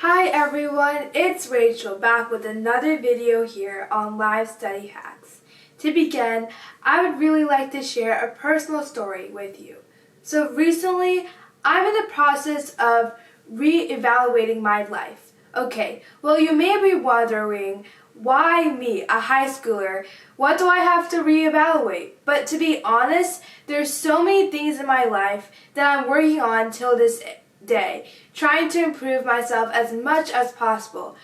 Hi everyone, it's Rachel back with another video here on Live Study Hacks. To begin, I would really like to share a personal story with you. So recently, I'm in the process of re-evaluating my life. Okay, well you may be wondering, why me, a high schooler? What do I have to re-evaluate? But to be honest, there's so many things in my life that I'm working on till this day, trying to improve myself as much as possible.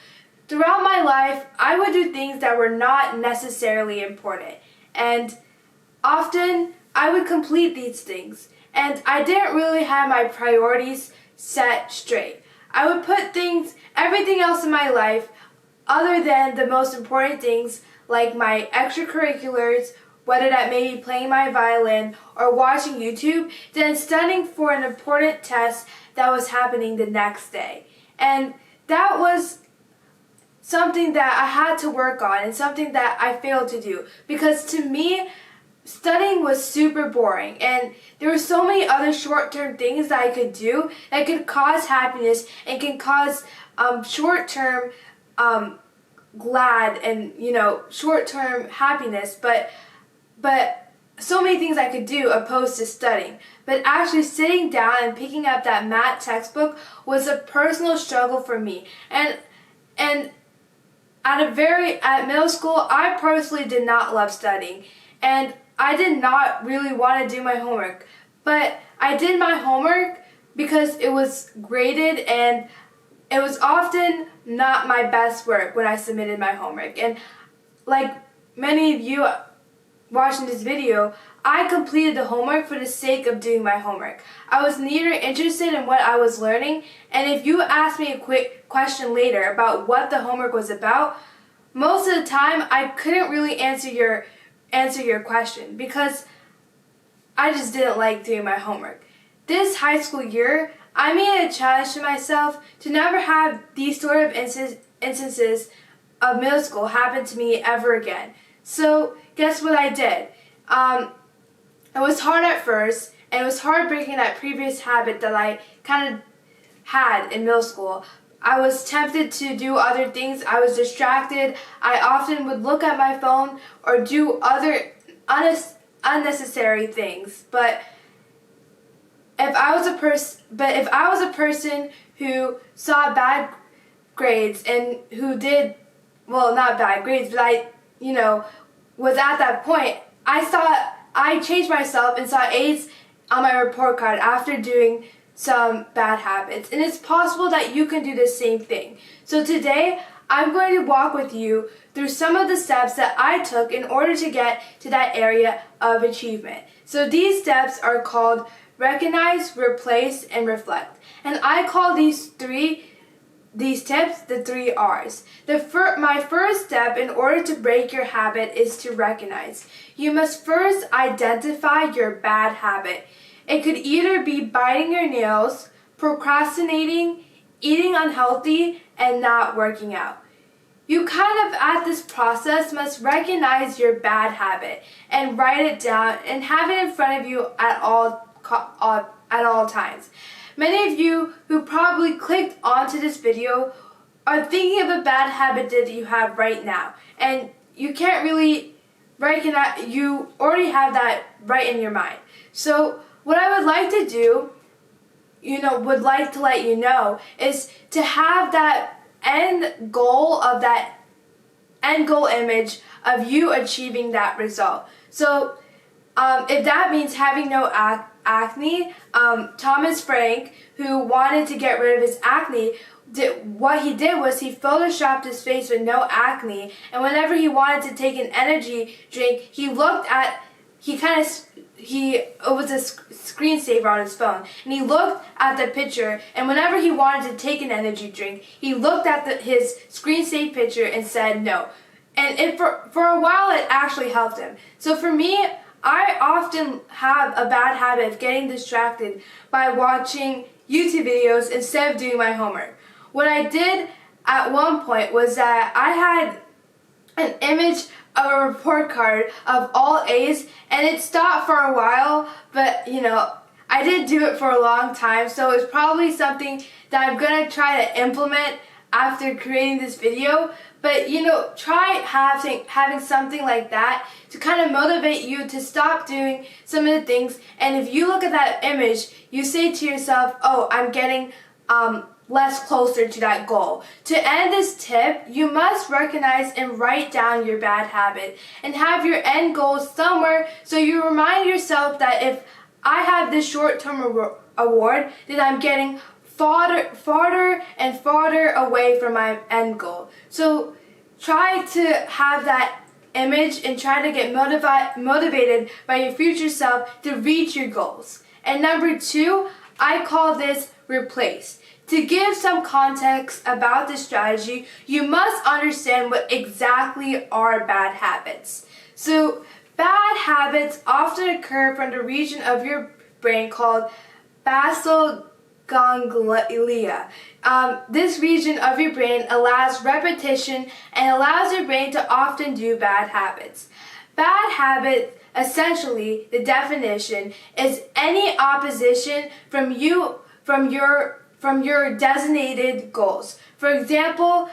Throughout my life, I would do things that were not necessarily important, and often I would complete these things, and I didn't really have my priorities set straight. I would put everything else in my life, other than the most important things like my extracurriculars, whether that may be playing my violin or watching YouTube, then studying for an important test that was happening the next day. And that was something that I had to work on and something that I failed to do, because to me, studying was super boring, and there were so many other short-term things that I could do that could cause happiness and can cause short-term glad and short-term happiness, but so many things I could do opposed to studying. But actually sitting down and picking up that math textbook was a personal struggle for me. And at middle school, I personally did not love studying, and I did not really want to do my homework. But I did my homework because it was graded, and it was often not my best work when I submitted my homework. And like many of you watching this video, I completed the homework for the sake of doing my homework. I was neither interested in what I was learning, and if you ask me a quick question later about what the homework was about, most of the time I couldn't really answer your question because I just didn't like doing my homework. This high school year, I made it a challenge to myself to never have these sort of instances of middle school happen to me ever again. So guess what I did? It was hard at first, and it was hard breaking that previous habit that I kind of had in middle school. I was tempted to do other things. I was distracted. I often would look at my phone or do other unnecessary things. But if I was a person who saw bad grades and who did, well, not bad grades, but was at that point, I changed myself and saw A's on my report card after doing some bad habits. And it's possible that you can do the same thing. So today, I'm going to walk with you through some of the steps that I took in order to get to that area of achievement. So these steps are called recognize, replace, and reflect. And I call these tips the 3 R's. My first step in order to break your habit is to recognize. You must first identify your bad habit. It could either be biting your nails, procrastinating, eating unhealthy, and not working out. You at this process must recognize your bad habit and write it down and have it in front of you at all times. Many of you who probably clicked onto this video are thinking of a bad habit that you have right now, and you can't really recognize, you already have that right in your mind. So what I would like to do, would like to let you know, is to have that end goal image of you achieving that result. So if that means having no acne, Thomas Frank, who wanted to get rid of his acne, what he did was he photoshopped his face with no acne, and whenever he wanted to take an energy drink, it was a screensaver on his phone, and he looked at the picture, and whenever he wanted to take an energy drink, he looked at his screensaver picture and said no. And for a while it actually helped him. So for me, I often have a bad habit of getting distracted by watching YouTube videos instead of doing my homework. What I did at one point was that I had an image of a report card of all A's, and it stopped for a while, but I didn't do it for a long time, so it's probably something that I'm going to try to implement after creating this video. But try having something like that to kind of motivate you to stop doing some of the things. And if you look at that image, you say to yourself, oh, I'm getting less closer to that goal. To end this tip, you must recognize and write down your bad habit and have your end goal somewhere, so you remind yourself that if I have this short-term award, then I'm getting farther and farther away from my end goal. So try to have that image and try to get motivated by your future self to reach your goals. And number 2, I call this replace. To give some context about this strategy, you must understand what exactly are bad habits. So bad habits often occur from the region of your brain called basal ganglia. This region of your brain allows repetition and allows your brain to often do bad habits. Bad habit, essentially, the definition is any opposition from your designated goals. For example,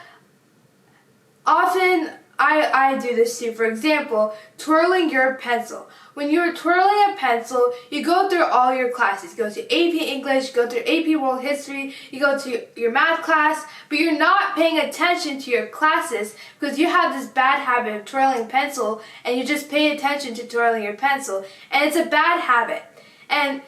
often I do this too. For example, twirling your pencil. When you're twirling a pencil, you go through all your classes. You go to AP English, you go through AP World History, you go to your math class, but you're not paying attention to your classes because you have this bad habit of twirling pencil, and you just pay attention to twirling your pencil, and it's a bad habit. And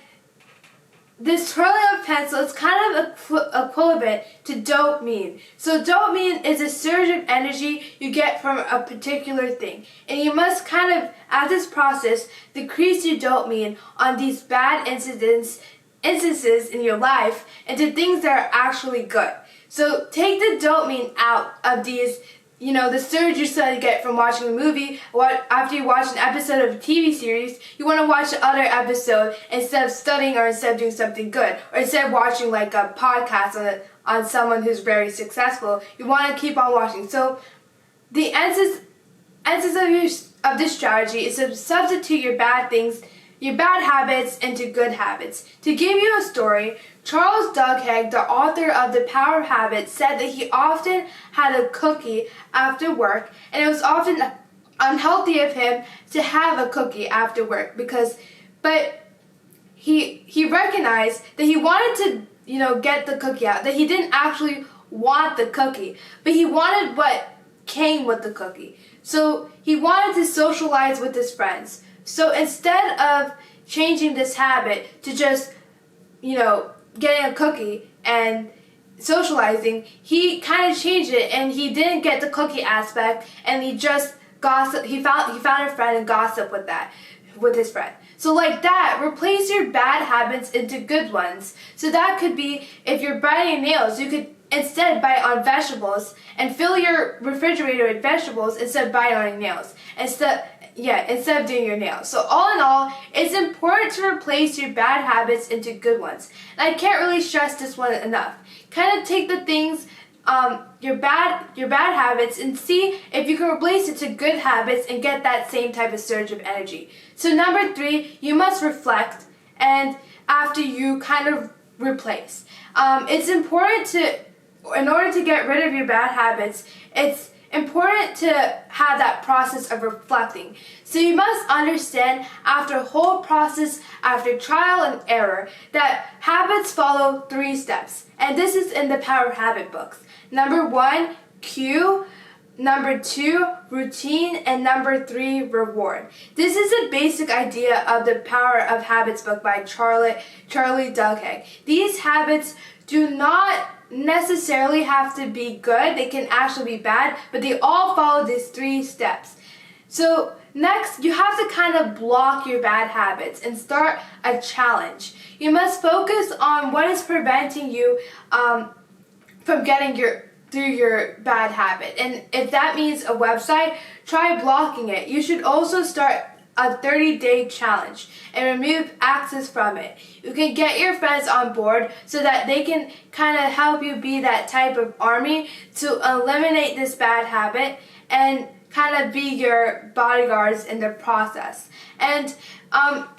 this twirling of pencil is kind of equivalent to dopamine. So dopamine is a surge of energy you get from a particular thing. And you must kind of, at this process, decrease your dopamine on these bad instances in your life into things that are actually good. So take the dopamine out of these, the surge you're starting to get from watching a movie. After you watch an episode of a TV series, you want to watch the other episode instead of studying or instead of doing something good. Or instead of watching like a podcast on someone who's very successful, you want to keep on watching. So the essence of this strategy is to substitute your bad habits into good habits. To give you a story, Charles Duhigg, the author of The Power of Habit, said that he often had a cookie after work, and it was often unhealthy of him to have a cookie after work but he recognized that he wanted to, get the cookie out, that he didn't actually want the cookie, but he wanted what came with the cookie. So he wanted to socialize with his friends. So instead of changing this habit to just, getting a cookie and socializing, he kind of changed it, and he didn't get the cookie aspect, and he just gossip. He found a friend and gossiped with his friend. So like that, replace your bad habits into good ones. So that could be, if you're biting your nails, you could instead bite on vegetables and fill your refrigerator with vegetables instead of biting on your nails. Instead of doing your nails. So all in all, it's important to replace your bad habits into good ones. And I can't really stress this one enough. Kind of take the things, your bad habits, and see if you can replace it to good habits and get that same type of surge of energy. So number 3, you must reflect, and after you kind of replace. It's important in order to get rid of your bad habits, it's important to have that process of reflecting. So you must understand, after a whole process, after trial and error, that habits follow 3 steps. And this is in the Power of Habit books. Number 1, cue. Number 2, routine. And number 3, reward. This is a basic idea of the Power of Habits book by Charlie Duhigg. These habits do not necessarily have to be good. They can actually be bad, but they all follow these 3 steps. So next, you have to kind of block your bad habits and start a challenge. You must focus on what is preventing you from getting through your bad habit. And if that means a website, try blocking it. You should also start a 30-day challenge and remove access from it. You can get your friends on board so that they can kind of help you be that type of army to eliminate this bad habit and kind of be your bodyguards in the process. And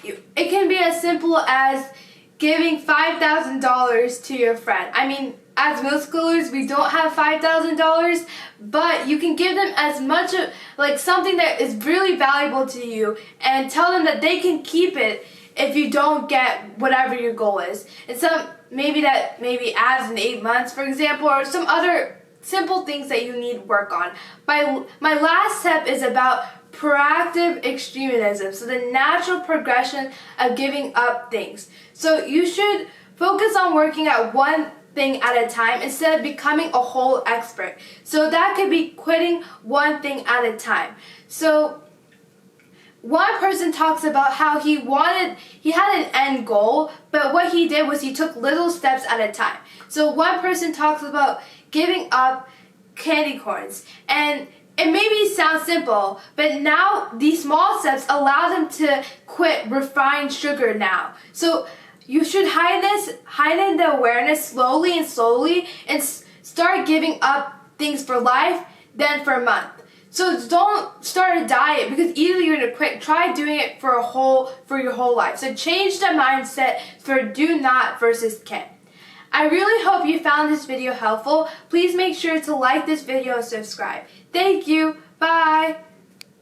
it can be as simple as giving $5,000 to your friend. I mean, as middle schoolers, we don't have $5,000, but you can give them as much of, like, something that is really valuable to you, and tell them that they can keep it if you don't get whatever your goal is. And maybe adds in 8 months, for example, or some other simple things that you need work on. My last step is about proactive extremism, so the natural progression of giving up things. So you should focus on working at one thing at a time instead of becoming a whole expert. So that could be quitting one thing at a time. So one person talks about how he had an end goal, but what he did was he took little steps at a time. So one person talks about giving up candy corns, and it maybe sounds simple, but now these small steps allow them to quit refined sugar now. So you should heighten the awareness slowly, and start giving up things for life, then for a month. So don't start a diet, because either you're going to quit. Try doing it for your whole life. So change the mindset for do not versus can. I really hope you found this video helpful. Please make sure to like this video and subscribe. Thank you. Bye.